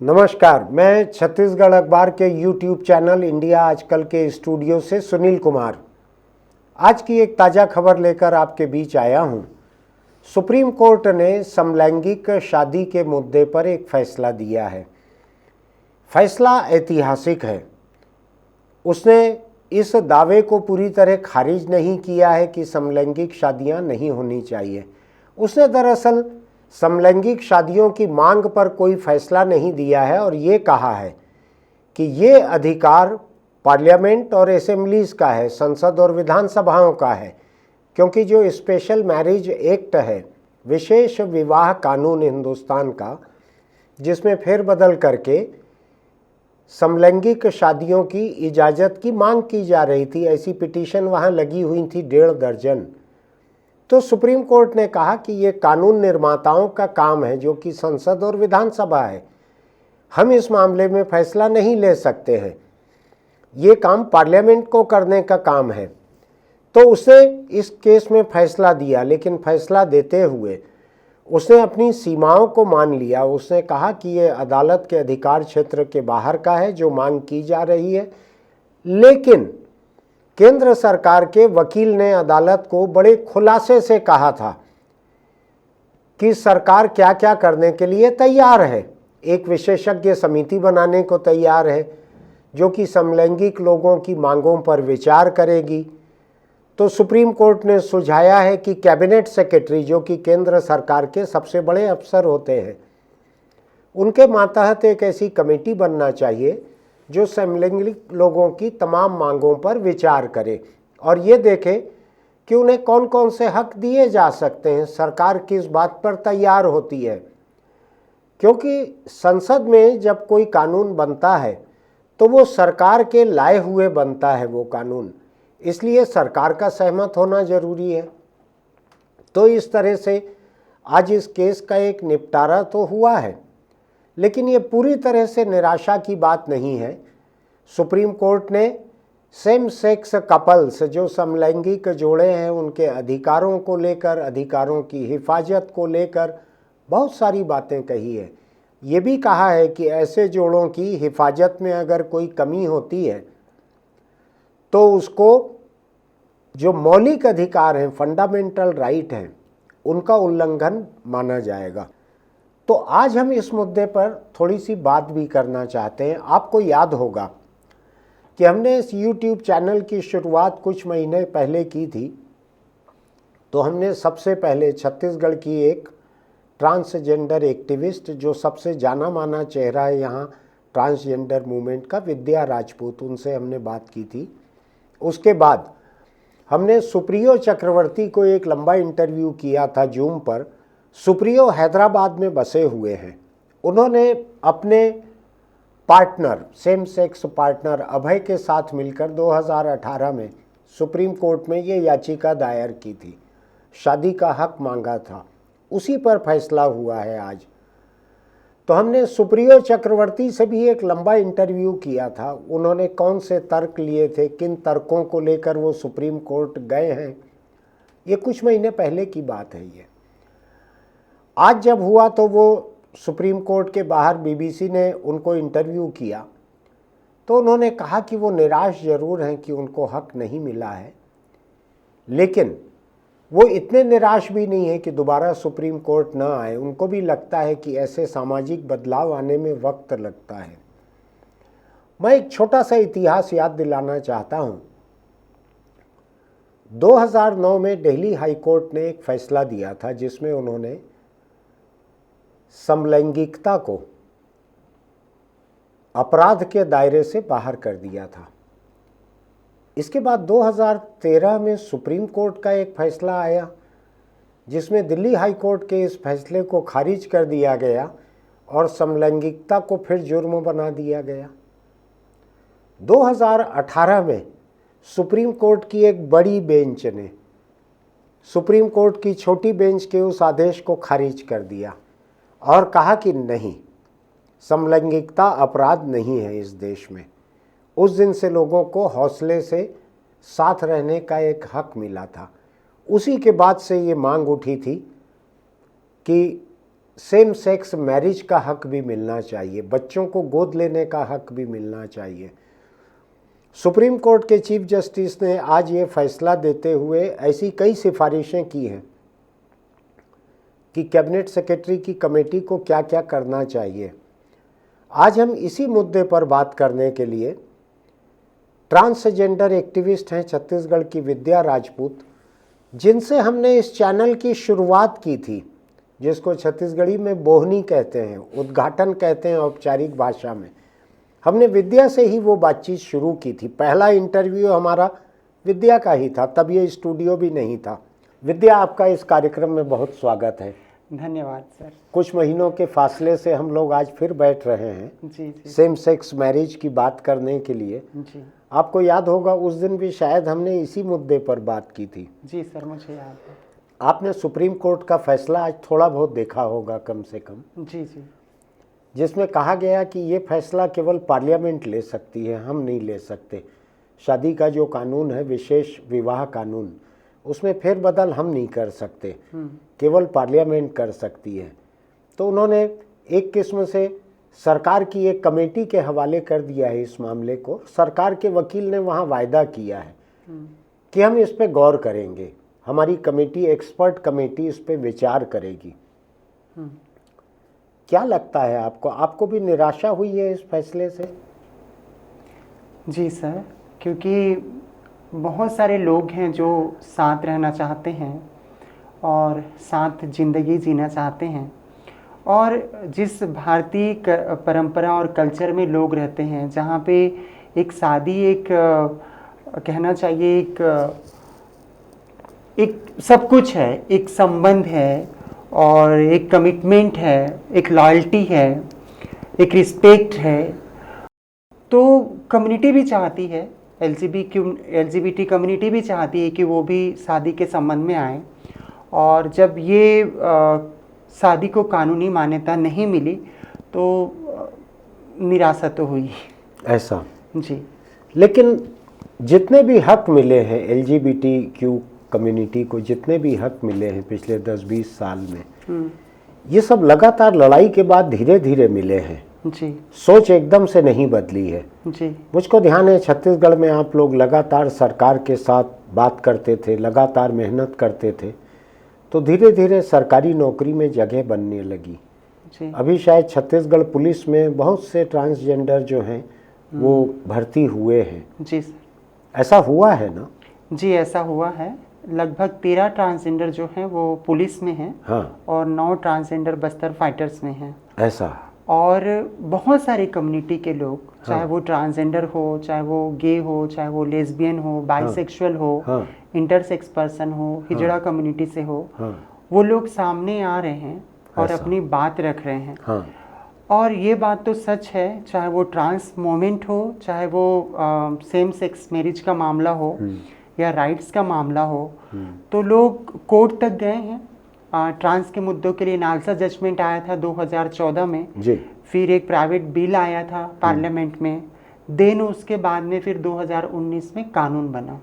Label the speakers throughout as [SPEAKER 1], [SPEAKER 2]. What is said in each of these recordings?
[SPEAKER 1] नमस्कार, मैं छत्तीसगढ़ अखबार के यूट्यूब चैनल इंडिया आजकल के स्टूडियो से सुनील कुमार आज की एक ताज़ा खबर लेकर आपके बीच आया हूं। सुप्रीम कोर्ट ने समलैंगिक शादी के मुद्दे पर एक फैसला दिया है। फैसला ऐतिहासिक है। उसने इस दावे को पूरी तरह खारिज नहीं किया है कि समलैंगिक शादियां नहीं होनी चाहिए। उसने दरअसल समलैंगिक शादियों की मांग पर कोई फैसला नहीं दिया है और ये कहा है कि ये अधिकार पार्लियामेंट और असेंबलीज का है, संसद और विधानसभाओं का है, क्योंकि जो स्पेशल मैरिज एक्ट है, विशेष विवाह कानून हिंदुस्तान का, जिसमें फेरबदल करके समलैंगिक शादियों की इजाज़त की मांग की जा रही थी, ऐसी पिटीशन वहाँ लगी हुई थी 1.5 दर्जन। तो सुप्रीम कोर्ट ने कहा कि ये कानून निर्माताओं का काम है, जो कि संसद और विधानसभा है। हम इस मामले में फैसला नहीं ले सकते हैं, ये काम पार्लियामेंट को करने का काम है। तो उसने इस केस में फैसला दिया, लेकिन फैसला देते हुए उसने अपनी सीमाओं को मान लिया। उसने कहा कि ये अदालत के अधिकार क्षेत्र के बाहर का है जो मांग की जा रही है, लेकिन केंद्र सरकार के वकील ने अदालत को बड़े खुलासे से कहा था कि सरकार क्या क्या करने के लिए तैयार है। एक विशेषज्ञ समिति बनाने को तैयार है जो कि समलैंगिक लोगों की मांगों पर विचार करेगी। तो सुप्रीम कोर्ट ने सुझाया है कि कैबिनेट सेक्रेटरी, जो कि केंद्र सरकार के सबसे बड़े अफसर होते हैं, उनके मातहत एक ऐसी कमेटी बनना चाहिए जो समलैंगिक लोगों की तमाम मांगों पर विचार करे और ये देखे कि उन्हें कौन कौन से हक दिए जा सकते हैं। सरकार किस बात पर तैयार होती है, क्योंकि संसद में जब कोई कानून बनता है तो वो सरकार के लाए हुए बनता है वो कानून, इसलिए सरकार का सहमत होना जरूरी है। तो इस तरह से आज इस केस का एक निपटारा तो हुआ है, लेकिन ये पूरी तरह से निराशा की बात नहीं है। सुप्रीम कोर्ट ने सेम सेक्स कपल्स, जो समलैंगिक जोड़े हैं, उनके अधिकारों को लेकर, अधिकारों की हिफाजत को लेकर बहुत सारी बातें कही है। ये भी कहा है कि ऐसे जोड़ों की हिफाजत में अगर कोई कमी होती है तो उसको जो मौलिक अधिकार हैं, फंडामेंटल राइट हैं, उनका उल्लंघन माना जाएगा। तो आज हम इस मुद्दे पर थोड़ी सी बात भी करना चाहते हैं। आपको याद होगा कि हमने इस YouTube चैनल की शुरुआत कुछ महीने पहले की थी। तो हमने सबसे पहले छत्तीसगढ़ की एक ट्रांसजेंडर एक्टिविस्ट, जो सबसे जाना माना चेहरा है यहाँ ट्रांसजेंडर मूवमेंट का, विद्या राजपूत, उनसे हमने बात की थी। उसके बाद हमने सुप्रियो चक्रवर्ती को एक लंबा इंटरव्यू किया था जूम पर। सुप्रियो हैदराबाद में बसे हुए हैं। उन्होंने अपने पार्टनर, सेम सेक्स पार्टनर अभय के साथ मिलकर 2018 में सुप्रीम कोर्ट में ये याचिका दायर की थी, शादी का हक मांगा था। उसी पर फैसला हुआ है आज। तो हमने सुप्रियो चक्रवर्ती से भी एक लंबा इंटरव्यू किया था। उन्होंने कौन से तर्क लिए थे, किन तर्कों को लेकर वो सुप्रीम कोर्ट गए हैं, ये कुछ महीने पहले की बात है। ये आज जब हुआ तो वो सुप्रीम कोर्ट के बाहर बीबीसी ने उनको इंटरव्यू किया, तो उन्होंने कहा कि वो निराश ज़रूर हैं कि उनको हक नहीं मिला है, लेकिन वो इतने निराश भी नहीं है कि दोबारा सुप्रीम कोर्ट ना आए। उनको भी लगता है कि ऐसे सामाजिक बदलाव आने में वक्त लगता है। मैं एक छोटा सा इतिहास याद दिलाना चाहता हूँ। 2009 में दिल्ली हाई कोर्ट ने एक फैसला दिया था जिसमें उन्होंने समलैंगिकता को अपराध के दायरे से बाहर कर दिया था। इसके बाद 2013 में सुप्रीम कोर्ट का एक फैसला आया जिसमें दिल्ली हाई कोर्ट के इस फैसले को खारिज कर दिया गया और समलैंगिकता को फिर जुर्म बना दिया गया। 2018 में सुप्रीम कोर्ट की एक बड़ी बेंच ने सुप्रीम कोर्ट की छोटी बेंच के उस आदेश को खारिज कर दिया और कहा कि नहीं, समलैंगिकता अपराध नहीं है इस देश में। उस दिन से लोगों को हौसले से साथ रहने का एक हक मिला था। उसी के बाद से ये मांग उठी थी कि सेम सेक्स मैरिज का हक भी मिलना चाहिए, बच्चों को गोद लेने का हक भी मिलना चाहिए। सुप्रीम कोर्ट के चीफ जस्टिस ने आज ये फैसला देते हुए ऐसी कई सिफारिशें की हैं कि कैबिनेट सेक्रेटरी की कमेटी को क्या क्या करना चाहिए। आज हम इसी मुद्दे पर बात करने के लिए ट्रांसजेंडर एक्टिविस्ट हैं छत्तीसगढ़ की विद्या राजपूत, जिनसे हमने इस चैनल की शुरुआत की थी, जिसको छत्तीसगढ़ी में बोहनी कहते हैं, उद्घाटन कहते हैं औपचारिक भाषा में। हमने विद्या से ही वो बातचीत शुरू की थी। पहला इंटरव्यू हमारा विद्या का ही था, तब ये स्टूडियो भी नहीं था। विद्या, आपका इस कार्यक्रम में बहुत स्वागत है।
[SPEAKER 2] धन्यवाद सर।
[SPEAKER 1] कुछ महीनों के फासले से हम लोग आज फिर बैठ रहे हैं
[SPEAKER 2] जी जी।
[SPEAKER 1] सेम सेक्स मैरिज की बात करने के लिए।
[SPEAKER 2] जी,
[SPEAKER 1] आपको याद होगा उस दिन भी शायद हमने इसी मुद्दे पर बात की थी।
[SPEAKER 2] जी सर, मुझे याद है।
[SPEAKER 1] आपने सुप्रीम कोर्ट का फैसला आज थोड़ा बहुत देखा होगा कम से कम।
[SPEAKER 2] जी जी।
[SPEAKER 1] जिसमें कहा गया कि ये फैसला केवल पार्लियामेंट ले सकती है, हम नहीं ले सकते। शादी का जो कानून है, विशेष विवाह कानून, उसमें फेरबदल हम नहीं कर सकते, केवल पार्लियामेंट कर सकती है। तो उन्होंने एक किस्म से सरकार की एक कमेटी के हवाले कर दिया है इस मामले को। सरकार के वकील ने वहाँ वायदा किया है कि हम इस पे गौर करेंगे, हमारी कमेटी, एक्सपर्ट कमेटी इस पे विचार करेगी। क्या लगता है आपको? आपको भी निराशा हुई है इस फैसले से?
[SPEAKER 2] जी सर, क्योंकि बहुत सारे लोग हैं जो साथ रहना चाहते हैं और साथ ज़िंदगी जीना चाहते हैं, और जिस भारतीय परंपरा और कल्चर में लोग रहते हैं, जहाँ पे एक शादी एक कहना चाहिए एक सब कुछ है, एक संबंध है और एक कमिटमेंट है, एक लॉयल्टी है, एक रिस्पेक्ट है। तो कम्युनिटी भी चाहती है, एलजीबीटी कम्युनिटी भी चाहती है कि वो भी शादी के संबंध में आए। और जब ये शादी को कानूनी मान्यता नहीं मिली तो निराशा तो हुई।
[SPEAKER 1] ऐसा
[SPEAKER 2] जी।
[SPEAKER 1] लेकिन जितने भी हक मिले हैं एलजीबीटीक्यू कम्युनिटी को, जितने भी हक मिले हैं पिछले 10-20 साल में, ये सब लगातार लड़ाई के बाद धीरे धीरे मिले हैं।
[SPEAKER 2] जी।
[SPEAKER 1] सोच एकदम से नहीं बदली है।
[SPEAKER 2] जी।
[SPEAKER 1] मुझको ध्यान है छत्तीसगढ़ में आप लोग लगातार सरकार के साथ बात करते थे, लगातार मेहनत करते थे, तो धीरे धीरे सरकारी नौकरी में जगह बनने लगी।
[SPEAKER 2] जी।
[SPEAKER 1] अभी शायद छत्तीसगढ़ पुलिस में बहुत से ट्रांसजेंडर जो हैं वो भर्ती हुए हैं।
[SPEAKER 2] जी सर।
[SPEAKER 1] ऐसा हुआ है ना?
[SPEAKER 2] जी, ऐसा हुआ है। लगभग 13 ट्रांसजेंडर जो हैं वो पुलिस में हैं।
[SPEAKER 1] हाँ।
[SPEAKER 2] और 9 ट्रांसजेंडर बस्तर फाइटर्स में हैं।
[SPEAKER 1] ऐसा।
[SPEAKER 2] और बहुत सारी कम्युनिटी के लोग, चाहे वो ट्रांसजेंडर हो, चाहे वो गे हो, चाहे वो लेस्बियन हो, बाइसेक्सुअल हो, इंटरसेक्स पर्सन हो, हिजड़ा कम्युनिटी से हो, वो लोग सामने आ रहे हैं और अपनी बात रख रहे हैं। और ये बात तो सच है, चाहे वो ट्रांस मूवमेंट हो, चाहे वो सेम सेक्स मैरिज का मामला हो या राइट्स का मामला हो, तो लोग कोर्ट तक गए हैं। ट्रांस के मुद्दों के लिए नालसा जजमेंट आया था 2014 में जी। फिर एक प्राइवेट बिल आया था पार्लियामेंट में, देन उसके बाद में फिर 2019 में कानून बना।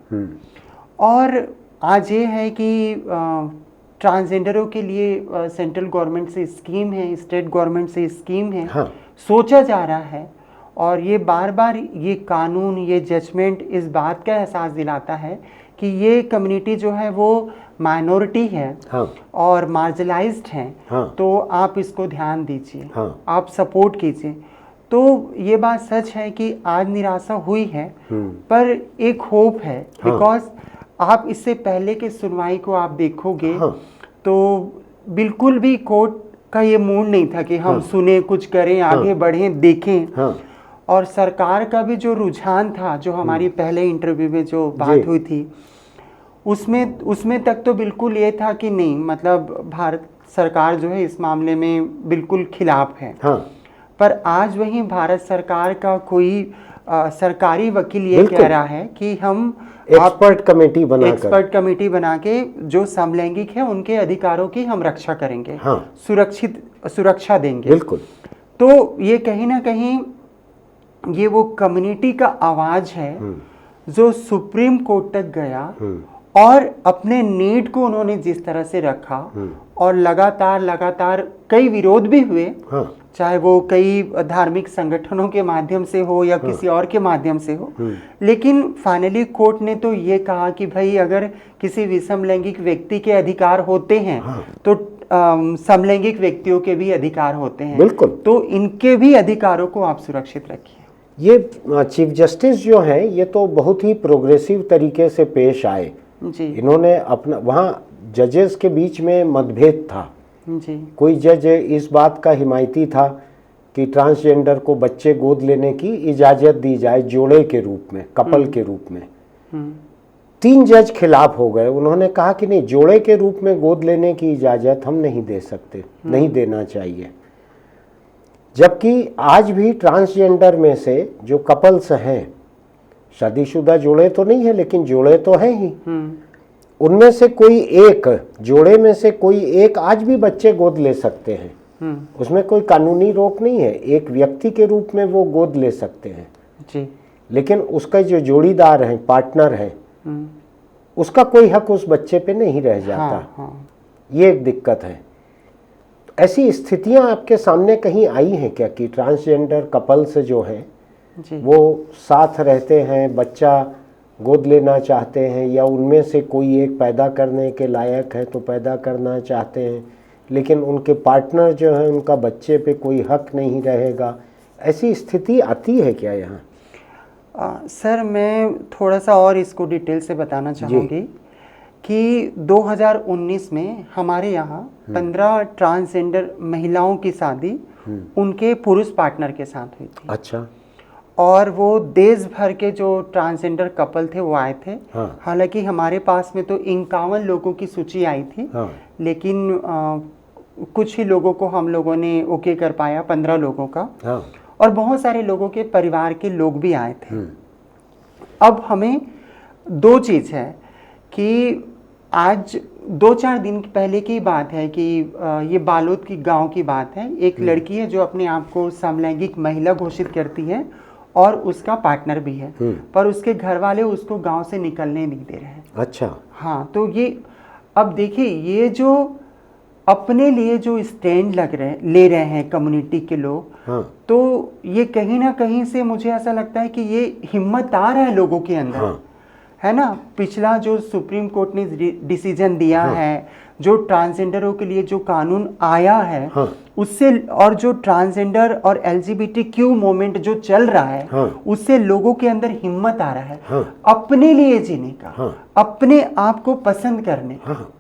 [SPEAKER 2] और आज ये है कि ट्रांसजेंडरों के लिए सेंट्रल गवर्नमेंट से स्कीम है, स्टेट गवर्नमेंट से स्कीम है। हाँ। सोचा जा रहा है, और ये बार बार ये कानून, ये जजमेंट इस बात का एहसास दिलाता है कि ये कम्युनिटी जो है वो माइनॉरिटी है। हाँ। और मार्जिनलाइज्ड है। हाँ। तो आप इसको ध्यान दीजिए। हाँ। आप सपोर्ट कीजिए। तो ये बात सच है कि आज निराशा हुई है, पर एक होप है। हाँ। बिकॉज आप इससे पहले के सुनवाई को आप देखोगे। हाँ। तो बिल्कुल भी कोर्ट का ये मूड नहीं था कि हम सुने, कुछ करें, आगे बढ़ें, देखें। हाँ। और सरकार का भी जो रुझान था, जो हमारी पहले इंटरव्यू में जो बात हुई थी, उसमें तक तो बिल्कुल ये था कि नहीं, मतलब भारत सरकार जो है इस मामले में बिल्कुल खिलाफ है। हाँ। पर आज वही भारत सरकार का कोई सरकारी वकील ये कह रहा है कि हम एक्सपर्ट कमेटी बना के जो समलैंगिक है उनके अधिकारों की हम रक्षा करेंगे। हाँ। सुरक्षा देंगे। बिल्कुल। तो ये कहीं ना कहीं ये वो कम्युनिटी का आवाज है जो सुप्रीम कोर्ट तक गया और अपने नीड को उन्होंने जिस तरह से रखा और लगातार कई विरोध भी हुए, चाहे वो कई धार्मिक संगठनों के माध्यम से हो या किसी और के माध्यम से हो, लेकिन फाइनली कोर्ट ने तो ये कहा कि भाई अगर किसी विषम लैंगिक व्यक्ति के अधिकार होते हैं तो समलैंगिक व्यक्तियों के भी अधिकार होते हैं।
[SPEAKER 1] बिल्कुल।
[SPEAKER 2] तो इनके भी अधिकारों को आप सुरक्षित रखिए।
[SPEAKER 1] ये चीफ जस्टिस जो हैं ये तो बहुत ही प्रोग्रेसिव तरीके से पेश आए
[SPEAKER 2] जी।
[SPEAKER 1] इन्होंने अपना, वहाँ जजेस के बीच में मतभेद था
[SPEAKER 2] जी।
[SPEAKER 1] कोई जज इस बात का हिमायती था कि ट्रांसजेंडर को बच्चे गोद लेने की इजाज़त दी जाए जोड़े के रूप में, कपल के रूप में। 3 जज खिलाफ हो गए, उन्होंने कहा कि नहीं, जोड़े के रूप में गोद लेने की इजाज़त हम नहीं दे सकते, नहीं देना चाहिए। जबकि आज भी ट्रांसजेंडर में से जो कपल्स हैं, शादीशुदा जोड़े तो नहीं है लेकिन जोड़े तो हैं ही, उनमें से कोई एक, जोड़े में से कोई एक आज भी बच्चे गोद ले सकते हैं। उसमें कोई कानूनी रोक नहीं है, एक व्यक्ति के रूप में वो गोद ले सकते हैं
[SPEAKER 2] जी।
[SPEAKER 1] लेकिन उसका जो जोड़ीदार है, पार्टनर है, उसका कोई हक उस बच्चे पे नहीं रह जाता। ये एक दिक्कत है। ऐसी स्थितियां आपके सामने कहीं आई हैं क्या कि ट्रांसजेंडर कपल्स जो हैं वो साथ रहते हैं, बच्चा गोद लेना चाहते हैं, या उनमें से कोई एक पैदा करने के लायक है तो पैदा करना चाहते हैं लेकिन उनके पार्टनर जो है उनका बच्चे पे कोई हक नहीं रहेगा, ऐसी स्थिति आती है क्या यहाँ?
[SPEAKER 2] सर मैं थोड़ा सा और इसको डिटेल से बताना चाहूँगी कि 2019 में हमारे यहाँ 15 ट्रांसजेंडर महिलाओं की शादी उनके पुरुष पार्टनर के साथ हुई थी।
[SPEAKER 1] अच्छा।
[SPEAKER 2] और वो देश भर के जो ट्रांसजेंडर कपल थे वो आए थे। हालांकि हमारे पास में तो 51 लोगों की सूची आई थी, लेकिन कुछ ही लोगों को हम लोगों ने ओके कर पाया, 15 लोगों का। और बहुत सारे लोगों के परिवार के लोग भी आए थे। अब हमें 2 चीज़ है कि आज 2-4 दिन पहले की बात है कि ये बालोद की गांव की बात है। एक लड़की है जो अपने आप को समलैंगिक महिला घोषित करती है और उसका पार्टनर भी है, पर उसके घर वाले उसको गांव से निकलने नहीं दे रहे हैं।
[SPEAKER 1] अच्छा।
[SPEAKER 2] हाँ, तो ये अब देखिए, ये जो अपने लिए जो स्टैंड ले रहे हैं कम्युनिटी के लोग, तो ये कहीं ना कहीं से मुझे ऐसा लगता है कि ये हिम्मत आ रहा है लोगों के अंदर, है ना। पिछला जो सुप्रीम कोर्ट ने डिसीजन दिया है, जो ट्रांसजेंडरों के लिए जो कानून आया है, उससे, और जो ट्रांसजेंडर और LGBTQ मूवमेंट जो चल रहा है, उससे लोगों के अंदर हिम्मत आ रहा है अपने लिए जीने का, अपने आप को पसंद करने का।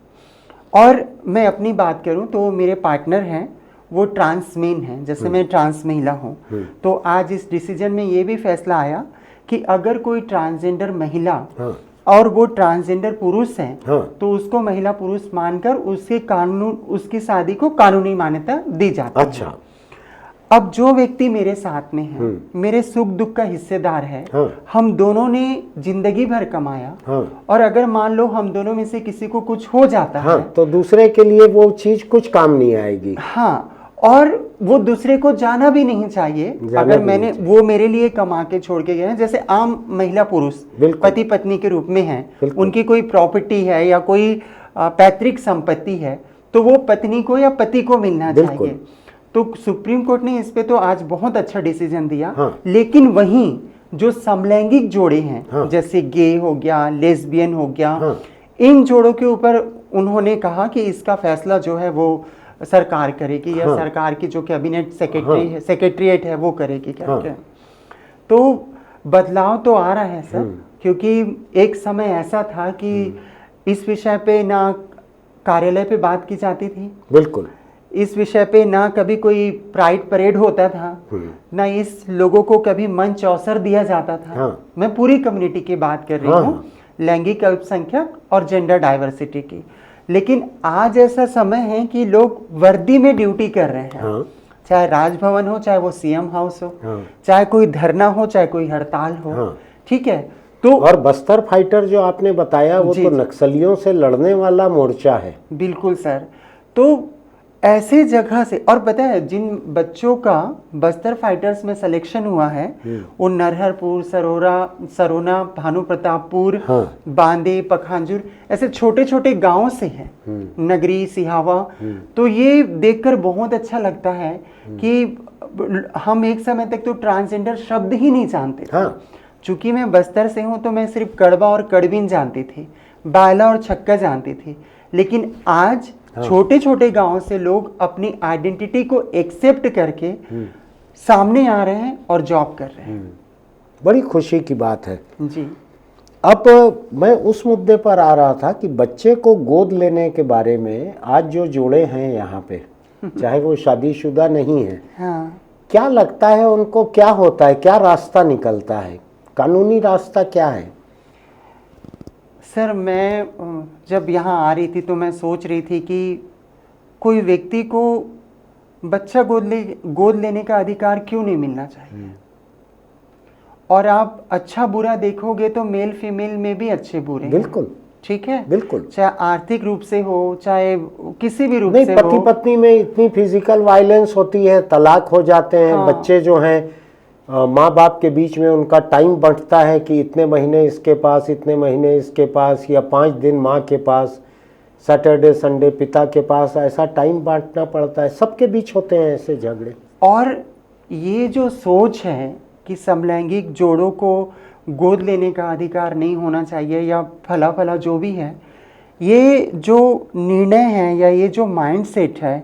[SPEAKER 2] और मैं अपनी बात करूं तो मेरे पार्टनर हैं, वो ट्रांस मेन हैं, जैसे मैं ट्रांस महिला हूं। तो आज इस डिसीजन में ये भी फैसला आया कि अगर कोई ट्रांसजेंडर महिला और वो ट्रांसजेंडर पुरुष हैं, तो उसको महिला पुरुष मानकर उसकी शादी को कानूनी मान्यता दी जाती है।
[SPEAKER 1] अच्छा।
[SPEAKER 2] अब जो व्यक्ति मेरे साथ में है, मेरे सुख दुख का हिस्सेदार है, हम दोनों ने जिंदगी भर कमाया, और अगर मान लो हम दोनों में से किसी को कुछ हो जाता है,
[SPEAKER 1] तो दूसरे के लिए वो चीज कुछ काम नहीं आएगी।
[SPEAKER 2] हाँ, और वो दूसरे को जाना भी नहीं चाहिए। अगर वो मेरे लिए कमा के छोड़ के गए हैं, जैसे आम महिला पुरुष पति पत्नी के रूप में हैं, उनकी कोई प्रॉपर्टी है या कोई पैतृक संपत्ति है, तो वो पत्नी को या पति को मिलना चाहिए। तो सुप्रीम कोर्ट ने इस पे तो आज बहुत अच्छा डिसीजन दिया। लेकिन वहीं जो समलैंगिक जोड़े हैं, जैसे गे हो गया, लेस्बियन हो गया, इन जोड़ों के ऊपर उन्होंने कहा कि इसका फैसला जो है वो सरकार करेगी, या सरकार की जो कैबिनेट सेक्रेटरीट है वो करेगी क्या। तो बदलाव तो आ रहा है सर, क्योंकि एक समय ऐसा था कि इस विषय पे ना कार्यालय पे बात की जाती थी,
[SPEAKER 1] बिल्कुल,
[SPEAKER 2] इस विषय पे ना कभी कोई प्राइड परेड होता था, ना इस लोगों को कभी मंच अवसर दिया जाता था। मैं पूरी कम्युनिटी की बात कर रही हूँ, लैंगिक अल्पसंख्यक और जेंडर डाइवर्सिटी की। लेकिन आज ऐसा समय है कि लोग वर्दी में ड्यूटी कर रहे हैं, चाहे राजभवन हो, चाहे वो CM हाउस हो, चाहे कोई धरना हो, चाहे कोई हड़ताल हो, ठीक है। तो
[SPEAKER 1] और बस्तर फाइटर जो आपने बताया वो तो नक्सलियों से लड़ने वाला मोर्चा है।
[SPEAKER 2] बिल्कुल सर। तो ऐसे जगह से, और पता है जिन बच्चों का बस्तर फाइटर्स में सिलेक्शन हुआ है वो नरहरपुर, सरोना, भानु प्रतापपुर,
[SPEAKER 1] हाँ।
[SPEAKER 2] बांदे, पखांजूर, ऐसे छोटे छोटे गांवों से है, नगरी, सिहावा। तो ये देखकर बहुत अच्छा लगता है कि हम एक समय तक तो ट्रांसजेंडर शब्द ही नहीं जानते थे।
[SPEAKER 1] हाँ।
[SPEAKER 2] चूंकि मैं बस्तर से हूँ तो मैं सिर्फ कड़वा और कड़बिन जानती थी, बायला और छक्का जानती थी, लेकिन आज छोटे छोटे गांवों से लोग अपनी आइडेंटिटी को एक्सेप्ट करके सामने आ रहे हैं और जॉब कर रहे हैं।
[SPEAKER 1] बड़ी खुशी की बात है
[SPEAKER 2] जी।
[SPEAKER 1] अब मैं उस मुद्दे पर आ रहा था कि बच्चे को गोद लेने के बारे में आज जो जोड़े हैं यहाँ पे, चाहे वो शादीशुदा नहीं है,
[SPEAKER 2] हाँ।
[SPEAKER 1] क्या लगता है उनको, क्या होता है, क्या रास्ता निकलता है, कानूनी रास्ता क्या है?
[SPEAKER 2] सर मैं जब यहाँ आ रही थी तो मैं सोच रही थी कि कोई व्यक्ति को बच्चा गोद लेने का अधिकार क्यों नहीं मिलना चाहिए। और आप अच्छा बुरा देखोगे तो मेल फीमेल में भी अच्छे बुरे हैं।
[SPEAKER 1] बिल्कुल
[SPEAKER 2] ठीक है,
[SPEAKER 1] बिल्कुल,
[SPEAKER 2] चाहे आर्थिक रूप से हो चाहे किसी भी रूप
[SPEAKER 1] नहीं,
[SPEAKER 2] से
[SPEAKER 1] पति
[SPEAKER 2] हो।
[SPEAKER 1] पत्नी में इतनी फिजिकल वायलेंस होती है, तलाक हो जाते हैं,
[SPEAKER 2] हाँ।
[SPEAKER 1] बच्चे जो हैं माँ बाप के बीच में उनका टाइम बंटता है कि इतने महीने इसके पास, इतने महीने इसके पास, या 5 दिन माँ के पास, सैटरडे संडे पिता के पास, ऐसा टाइम बांटना पड़ता है। सबके बीच होते हैं ऐसे झगड़े।
[SPEAKER 2] और ये जो सोच है कि समलैंगिक जोड़ों को गोद लेने का अधिकार नहीं होना चाहिए या फला जो भी है, ये जो निर्णय है या ये जो माइंडसेट है,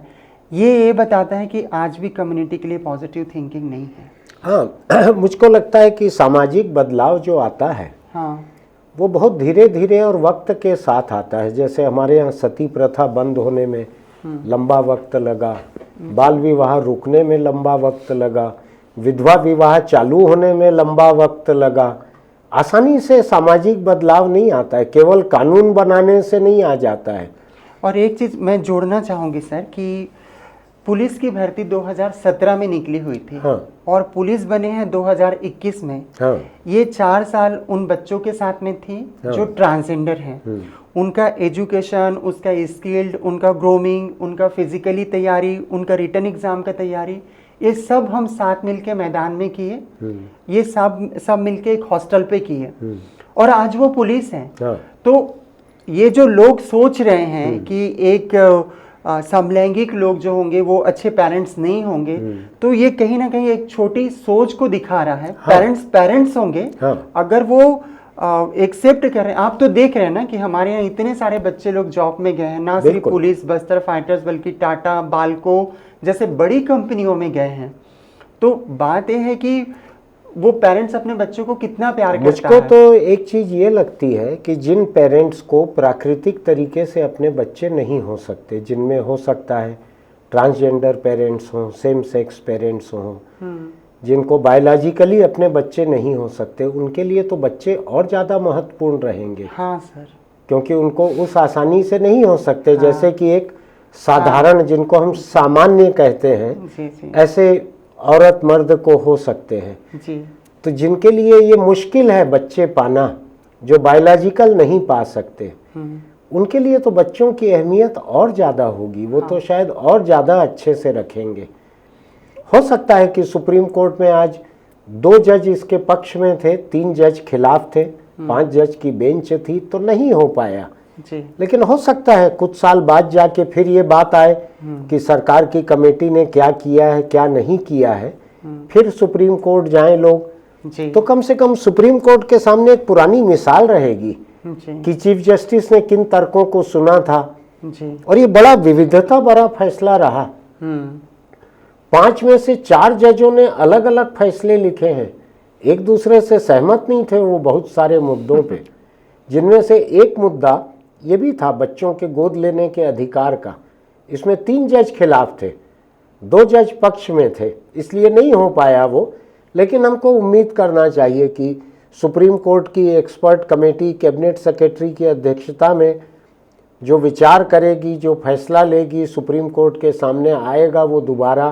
[SPEAKER 2] ये बताता है कि आज भी कम्युनिटी के लिए पॉजिटिव थिंकिंग नहीं है।
[SPEAKER 1] हाँ, मुझको लगता है कि सामाजिक बदलाव जो आता है,
[SPEAKER 2] हाँ,
[SPEAKER 1] वो बहुत धीरे धीरे और वक्त के साथ आता है। जैसे हमारे यहाँ सती प्रथा बंद होने में लंबा वक्त लगा, बाल विवाह रुकने में लंबा वक्त लगा, विधवा विवाह चालू होने में लंबा वक्त लगा। आसानी से सामाजिक बदलाव नहीं आता है, केवल कानून बनाने से नहीं आ जाता है।
[SPEAKER 2] और एक चीज़ मैं जोड़ना चाहूँगी सर कि पुलिस की भर्ती 2017 में निकली हुई थी।
[SPEAKER 1] हाँ।
[SPEAKER 2] और पुलिस बने हैं 2021 में।
[SPEAKER 1] हाँ।
[SPEAKER 2] ये 4 साल उन बच्चों के साथ में थी जो ट्रांसजेंडर हैं। उनका एजुकेशन, उसका स्किल्ड, उनका ग्रूमिंग, उनका फिजिकली तैयारी, उनका रिटन एग्जाम का तैयारी, ये सब हम साथ मिलके मैदान में किए। ये सब मिलके एक हॉस्टल पे किए और आज वो पुलिस हैं।
[SPEAKER 1] हाँ।
[SPEAKER 2] तो ये जो लोग सोच रहे हैं कि एक समलैंगिक लोग जो होंगे वो अच्छे पेरेंट्स नहीं होंगे, तो ये कहीं ना कहीं एक छोटी सोच को दिखा रहा है।
[SPEAKER 1] हाँ।
[SPEAKER 2] पेरेंट्स होंगे,
[SPEAKER 1] हाँ।
[SPEAKER 2] अगर वो एक्सेप्ट कर रहे हैं। आप तो देख रहे हैं ना कि हमारे यहाँ इतने सारे बच्चे लोग जॉब में गए हैं, ना सिर्फ पुलिस, बस्तर फाइटर्स, बल्कि टाटा, बाल्को जैसे बड़ी कंपनियों में गए हैं। तो बात यह है कि वो पेरेंट्स अपने बच्चों को कितना प्यार करता है।
[SPEAKER 1] मुझको तो एक चीज़ ये लगती है कि जिन पेरेंट्स को प्राकृतिक तरीके से अपने बच्चे नहीं हो सकते, जिनमें हो सकता है ट्रांसजेंडर पेरेंट्स हों, सेम सेक्स पेरेंट्स हों, जिनको बायोलॉजिकली अपने बच्चे नहीं हो सकते, उनके लिए तो बच्चे और ज़्यादा महत्वपूर्ण रहेंगे।
[SPEAKER 2] हाँ सर,
[SPEAKER 1] क्योंकि उनको उस आसानी से नहीं हो सकते। हाँ। जैसे कि एक साधारण, जिनको हम सामान्य कहते हैं,
[SPEAKER 2] जी।
[SPEAKER 1] ऐसे औरत मर्द को हो सकते हैं
[SPEAKER 2] जी।
[SPEAKER 1] तो जिनके लिए ये मुश्किल है बच्चे पाना, जो बायोलॉजिकल नहीं पा सकते, उनके लिए तो बच्चों की अहमियत और ज़्यादा होगी। वो तो शायद और ज़्यादा अच्छे से रखेंगे। हो सकता है कि सुप्रीम कोर्ट में आज 2 जज इसके पक्ष में थे, 3 जज खिलाफ थे, 5 जज की बेंच थी, तो नहीं हो पाया
[SPEAKER 2] जी।
[SPEAKER 1] लेकिन हो सकता है कुछ साल बाद जाके फिर ये बात आए कि सरकार की कमेटी ने क्या किया है, क्या नहीं किया है, फिर सुप्रीम कोर्ट जाएं लोग
[SPEAKER 2] जी।
[SPEAKER 1] तो कम से कम सुप्रीम कोर्ट के सामने एक पुरानी मिसाल रहेगी
[SPEAKER 2] जी।
[SPEAKER 1] कि चीफ जस्टिस ने किन तर्कों को सुना था।
[SPEAKER 2] जी।
[SPEAKER 1] और ये बड़ा विविधता भरा फैसला रहा। 5 में से 4 जजों ने अलग अलग फैसले लिखे हैं, एक दूसरे से सहमत नहीं थे वो बहुत सारे मुद्दों पे, जिनमें से एक मुद्दा ये भी था बच्चों के गोद लेने के अधिकार का। इसमें 3 जज खिलाफ थे, 2 जज पक्ष में थे, इसलिए नहीं हो पाया वो। लेकिन हमको उम्मीद करना चाहिए कि सुप्रीम कोर्ट की एक्सपर्ट कमेटी कैबिनेट सेक्रेटरी की अध्यक्षता में जो विचार करेगी, जो फैसला लेगी, सुप्रीम कोर्ट के सामने आएगा, वो दोबारा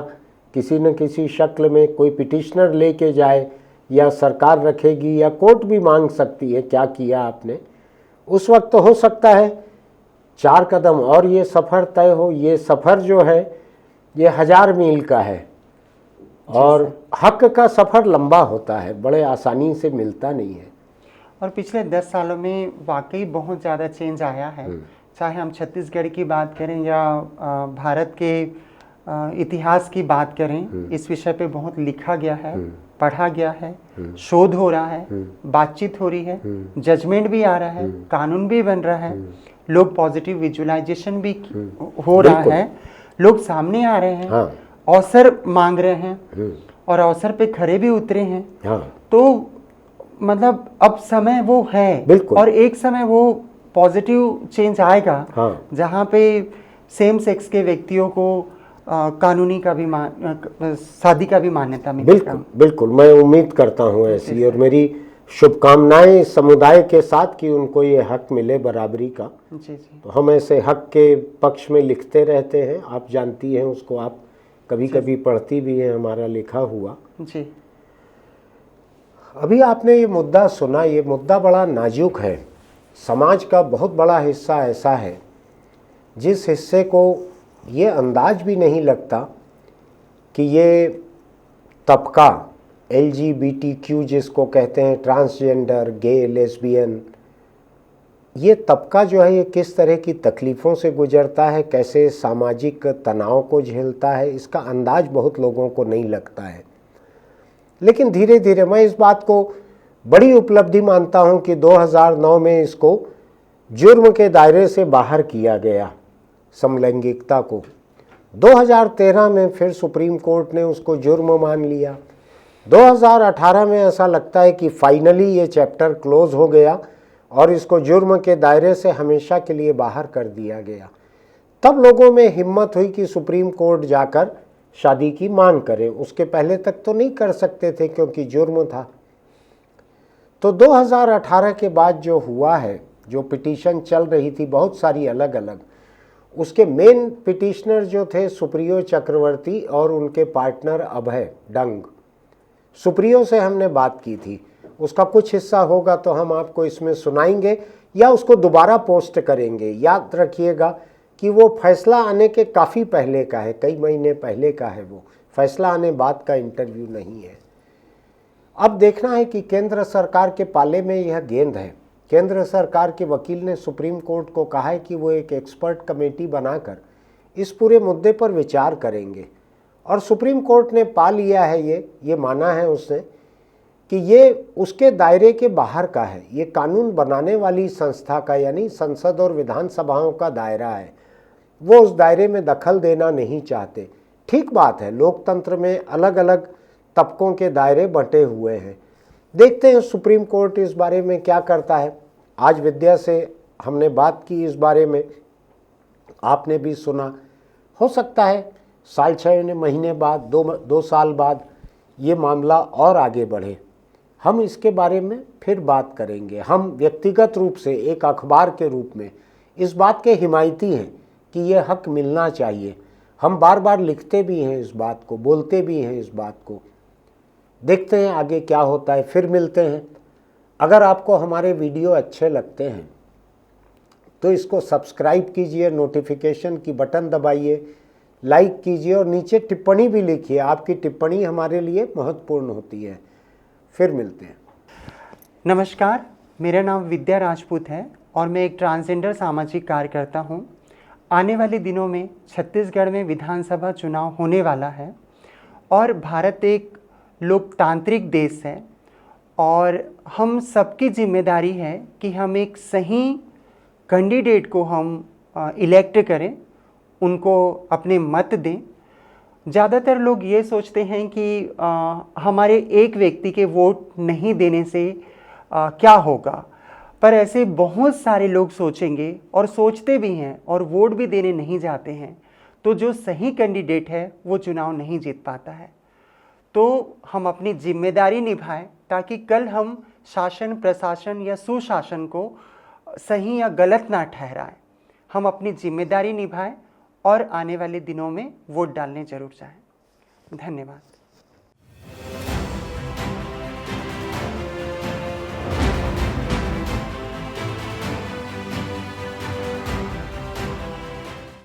[SPEAKER 1] किसी न किसी शक्ल में कोई पिटिशनर लेके जाए, या सरकार रखेगी, या कोर्ट भी मांग सकती है क्या किया आपने। उस वक्त तो हो सकता है 4 कदम और ये सफ़र तय हो। ये सफ़र जो है ये 1000 मील का है और हक का सफ़र लंबा होता है, बड़े आसानी से मिलता नहीं है।
[SPEAKER 2] और पिछले 10 सालों में वाकई बहुत ज़्यादा चेंज आया है, चाहे हम छत्तीसगढ़ की बात करें या भारत के इतिहास की बात करें। इस विषय पे बहुत लिखा गया है, पढ़ा गया है, शोध हो रहा है, बातचीत हो रही है, जजमेंट भी आ रहा है, कानून भी बन रहा है, लोग पॉजिटिव विजुअलाइजेशन भी हो रहा है, लोग सामने आ रहे हैं, अवसर मांग रहे हैं और अवसर पे खरे भी उतरे हैं। तो मतलब अब समय वो है और एक समय वो पॉजिटिव चेंज आएगा जहाँ पे सेम सेक्स के व्यक्तियों को कानूनी का भी शादी का भी मान्यता मिलेगा।
[SPEAKER 1] बिल्कुल बिल्कुल, मैं उम्मीद करता हूँ ऐसी, और मेरी शुभकामनाएं समुदाय के साथ कि उनको ये हक मिले बराबरी का।
[SPEAKER 2] जी।
[SPEAKER 1] तो हम ऐसे हक के पक्ष में लिखते रहते हैं, आप जानती हैं उसको, आप कभी कभी पढ़ती भी हैं हमारा लिखा हुआ।
[SPEAKER 2] जी।
[SPEAKER 1] अभी आपने ये मुद्दा सुना, ये मुद्दा बड़ा नाजुक है। समाज का बहुत बड़ा हिस्सा ऐसा है जिस हिस्से को ये अंदाज भी नहीं लगता कि ये तबका LGBTQ जिसको कहते हैं, ट्रांसजेंडर, गे, लेस्बियन, ये तबका जो है ये किस तरह की तकलीफ़ों से गुजरता है, कैसे सामाजिक तनाव को झेलता है, इसका अंदाज बहुत लोगों को नहीं लगता है। लेकिन धीरे धीरे मैं इस बात को बड़ी उपलब्धि मानता हूं कि 2009 में इसको जुर्म के दायरे से बाहर किया गया, समलैंगिकता को। 2013 में फिर सुप्रीम कोर्ट ने उसको जुर्म मान लिया। 2018 में ऐसा लगता है कि फाइनली ये चैप्टर क्लोज हो गया और इसको जुर्म के दायरे से हमेशा के लिए बाहर कर दिया गया। तब लोगों में हिम्मत हुई कि सुप्रीम कोर्ट जाकर शादी की मांग करें। उसके पहले तक तो नहीं कर सकते थे क्योंकि जुर्म था। तो 2018 के बाद जो हुआ है, जो पिटीशन चल रही थी बहुत सारी अलग अलग, उसके मेन पिटिशनर जो थे सुप्रियो चक्रवर्ती और उनके पार्टनर अभय डंग। सुप्रियो से हमने बात की थी, उसका कुछ हिस्सा होगा तो हम आपको इसमें सुनाएंगे या उसको दोबारा पोस्ट करेंगे। याद रखिएगा कि वो फैसला आने के काफ़ी पहले का है, कई महीने पहले का है, वो फैसला आने बाद का इंटरव्यू नहीं है। अब देखना है कि केंद्र सरकार के पाले में यह गेंद है। केंद्र सरकार के वकील ने सुप्रीम कोर्ट को कहा है कि वो एक एक्सपर्ट कमेटी बनाकर इस पूरे मुद्दे पर विचार करेंगे, और सुप्रीम कोर्ट ने पा लिया है, ये माना है उसने कि ये उसके दायरे के बाहर का है, ये कानून बनाने वाली संस्था का यानी संसद और विधानसभाओं का दायरा है। वो उस दायरे में दखल देना नहीं चाहते। ठीक बात है, लोकतंत्र में अलग अलग तबकों के दायरे बंटे हुए हैं। देखते हैं सुप्रीम कोर्ट इस बारे में क्या करता है। आज विद्या से हमने बात की इस बारे में, आपने भी सुना। हो सकता है 6.5 महीने बाद, 2 साल बाद ये मामला और आगे बढ़े। हम इसके बारे में फिर बात करेंगे। हम व्यक्तिगत रूप से एक अखबार के रूप में इस बात के हिमायती हैं कि ये हक मिलना चाहिए। हम बार बार लिखते भी हैं इस बात को, बोलते भी हैं इस बात को। देखते हैं आगे क्या होता है, फिर मिलते हैं। अगर आपको हमारे वीडियो अच्छे लगते हैं तो इसको सब्सक्राइब कीजिए, नोटिफिकेशन की बटन दबाइए, लाइक कीजिए और नीचे टिप्पणी भी लिखिए। आपकी टिप्पणी हमारे लिए महत्वपूर्ण होती है। फिर मिलते हैं।
[SPEAKER 2] नमस्कार, मेरा नाम विद्या राजपूत है और मैं एक ट्रांसजेंडर सामाजिक कार्यकर्ता हूँ। आने वाले दिनों में छत्तीसगढ़ में विधानसभा चुनाव होने वाला है और भारत एक लोकतांत्रिक देश है और हम सबकी जिम्मेदारी है कि हम एक सही कैंडिडेट को हम इलेक्ट करें, उनको अपने मत दें। ज़्यादातर लोग ये सोचते हैं कि हमारे एक व्यक्ति के वोट नहीं देने से क्या होगा, पर ऐसे बहुत सारे लोग सोचेंगे और सोचते भी हैं और वोट भी देने नहीं जाते हैं, तो जो सही कैंडिडेट है वो चुनाव नहीं जीत पाता है। तो हम अपनी जिम्मेदारी निभाएं ताकि कल हम शासन, प्रशासन या सुशासन को सही या गलत ना ठहराएं। हम अपनी जिम्मेदारी निभाएं और आने वाले दिनों में वोट डालने जरूर जाएं। धन्यवाद।